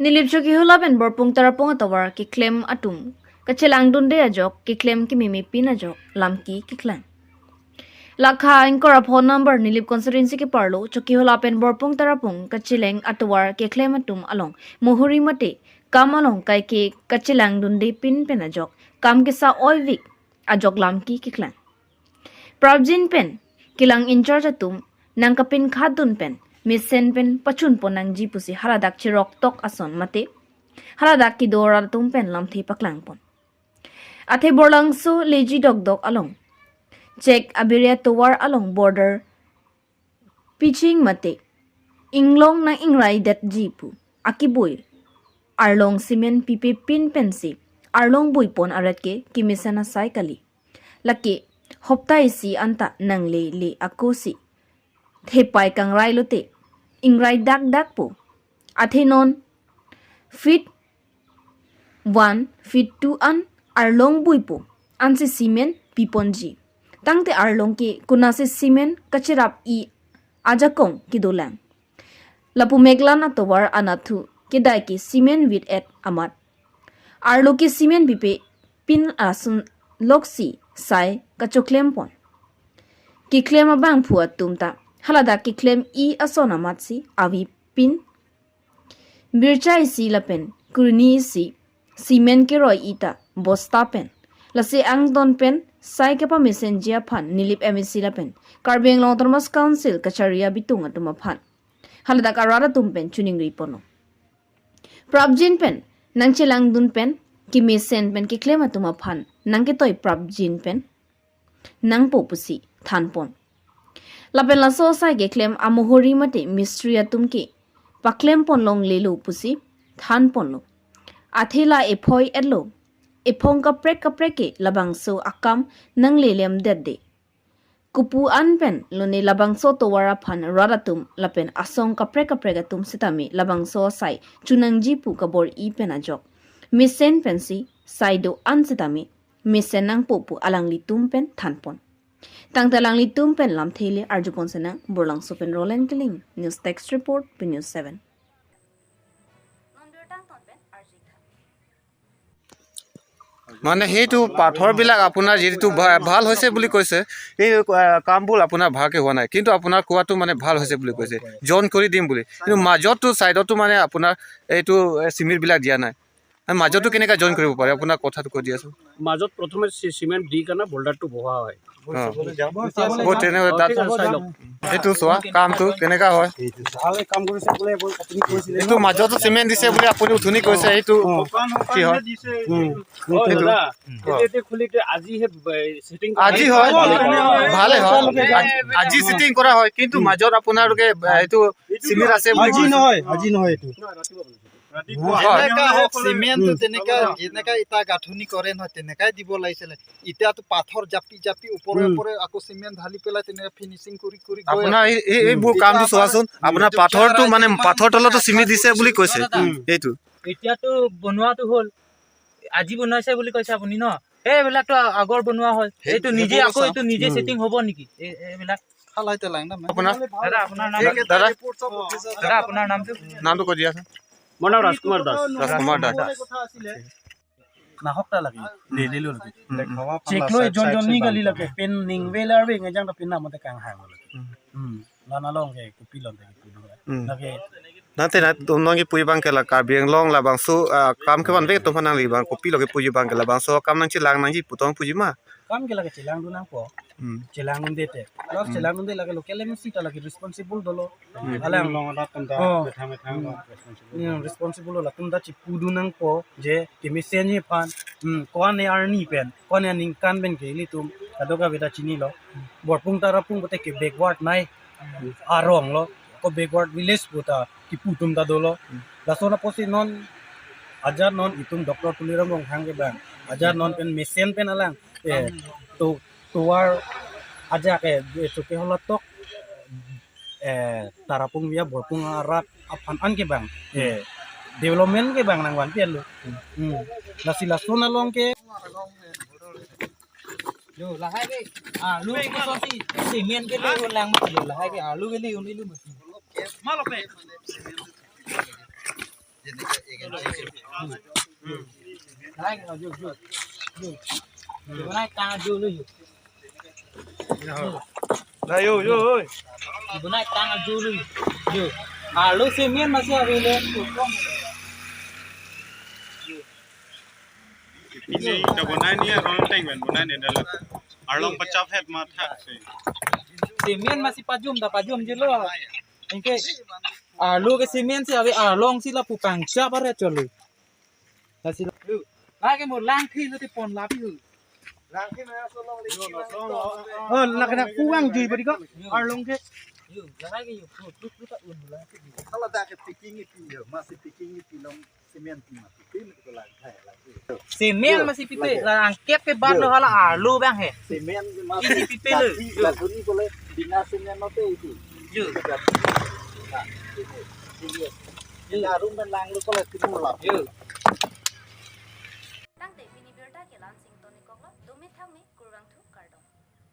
Nilip choki hulaben borpung tarapung atawar ki claim atum. Kachelang dunde ajok ki claim ki mimi pin ajok lamki ki clan. Lakha inkora phone number nilip constituency ki parlo choki hulapen borpung tarapung kachileng atawar ki claim atum along muhuri mate kam along kai ki kachelang dunde pin pen ajok kam ki sa oivik ajok lamki ki clan. Pravjin pen kilang in charge atum nang kapin khadun pen misen pen pachun ponang ji pusi haradak chirok tok ason mate haradak ki dora tum pen lam thi paklang pon athe borlang su leji dog dog along check abiria towar along border pitching mate inglong na ingrai dat ji pu akiboi arlong cement pipe pin pensi arlong bui pon arat ke kimisana saikali laki hoptai si anta nangle le akosi thepai kangrai lote ingrai dak dak po athenon fit 1 fit 2 an arlong buipo anse cement piponji tangte arlong ke kunase cement kachirap I ajakong kidolang lapu meglana towar anathu kedai ke cement with at amat arlo ke cement bipe pin asun loksi sai kachoklem pon ki claim abang phuat tumta halada ki claim I asona matsi avi pin birchai si lapen kurni si cement ke roi ita bosta pen lase angdon pen sai ke pa messenger phan nilip msc lapen karbeng long thomas council kacharia bitung atuma phan halada karara tum pen chuning ri pono prabjin pen nangchelang dun pen ki mesen pen ki claim atuma phan nangke toy prabjin pen nang popusi than pon lapen la so sai ge claim amohori mate mystery atum ke paklem pon long lelu pusi than pon lo athela ephoi edlo ephong ka prek ke labang so akam nang lelem dedde kupu an pen lone labang so to wara phan radatum lapen asong ka prek atum sitami labang so sai chunang ji pu ka bor I pen ajok misen pensi saido an sitami misen nang popu alangli tum pen than pon tangtalang li tum pen lam thele arjupon senang borlang sopen rolen keling news text report p news 7 মানে সেইটো পাথৰবিলাক আপোনাৰ যিটো ভাল হৈছে বুলি কৈছে এই কামবোৰ আপোনাৰ ভালকৈ হোৱা নাই কিন্তু আপোনাৰ কোৱাটো মানে ভাল হৈছে বুলি কৈছে জন কৰি দিম বুলি কিন্তু মাজতো ছাইডতো মানে আপোনাৰ এইটো চিমেণ্টবিলাক দিয়া নাই মাজতো কেনেকৈ জইন কৰিব পাৰে আপোনাৰ কথাটো কৈ দি আছোঁ মাজত প্ৰথমে চিমেণ্ট দি কাৰণে বোল্ডাৰটো বহোৱা হয় সেইটো চোৱা কামটো কেনেকুৱা হয় এইটো মাজতো চিমেণ্ট দিছে বুলি আপুনি উঠনি কৈছে এইটো কি হয় আজি হয় ভালে হয় আজি চিটিং কৰা হয় কিন্তু মাজত আপোনালোকে এইটো চিমেণ্ট আছে আজি নহয় এইটো চিমেণ্ট তেনেকা যেনেকা ইটা গাঁথনি কৰে নহয় তেনেকাই দিব লাগিছিলে এতিয়াতো পাথৰ জাপি জাপি ওপৰে ওপৰে আকৌ চিমেণ্ট ঢালি পেলাই তেনেকা ফিনিচিং কৰি আপোনাৰ এইবোৰ কামটো চোৱাচোন আপোনাৰ পাথৰটো মানে পাথৰ তলতো চিমেণ্ট দিছে বুলি কৈছে এইটো এতিয়াতো বনোৱাটো হ'ল আজি বনাইছে বুলি কৈছে আপুনি ন এইবিলাকতো আগৰ বনোৱা হয় এইটো নিজে আকৌ এইটো নিজে সেটিং হ'ব নেকি এইবিলাক খালাইতে লাগে না আপোনাৰ নামটো কৈ দিয়াচোন মোৰ নাম ৰাজকুমাৰ দাস নাহকটা লাগে লেলেলো লাগে চেকলো জন নি গালি লাগে পেন নিং বেলাৰ বে ngajang ta pinna mate kang hang লাগে lana long ke kupi lon লাগে nanti nongi puji bang kela kabeng long la bang so kam ke ban be to phanang li bang kopi loge puji bang kela bang so kam nang chilang nang ji putong puji ma kam ke lage chilang du nang po chilang unde te los chilang unde lage local mc ta lage responsible dolo alang long da tanda responsible la tunda chi pudu nang po je kimisen ni pan kon ne arni pen kon ne ning kan ben ke li tum kadoga beta chini lo borpung tarapung bote ke backward nai arong lo ko backward village buta kiputum ta dolo dasona posi non ajar non itum doktor tuliram long hang ke bang ajar non pen mesen pen alang to tuar aja ke suke holatok tarapung via borpung arak apan an ke bang development ke bang nang wan pian lu lasila sona long ke Yo lahai ke alu ke sosi cement ke le lang ma yo lahai ke alu ke le un ilu masi malo pe Đấy, nó dụ dụ. Dụ. Bữa nay ta dụ lưu dụ. Đây ơi ơi. Bữa nay ta dụ lưu dụ. À lưu xem miên mà sẽ về lên. ini dabonai ni ron teng ben bonai ne dal arlong pachap het ma thak se Xem miên mà sẽ pajum chứ lo. Anh cái à lưu cái xem miên sẽ về à long sẽ là phụ bằng chắp ra cho lưu. Là sẽ lưu. Lại cái một lang thi nó thì pon lá hử. Nak kuang jui beri kau. Arlong ke. Hử, lại cái hử lúc ta uốn lá. Kalau dah ke picking itu ya, masih picking itu long semen timah. Itu itu lah kayak. Xem miên mà sẽ pipe là ang kép cái bát nó là à lưu bang hè. Semen Ini pipe lu. lagu ni boleh bina semen note itu. Hử. Ya rumah lang lu kalau timur lah. Hử. Tang te mini birda ke lan sing to ni kok lo do me thang me kurang thu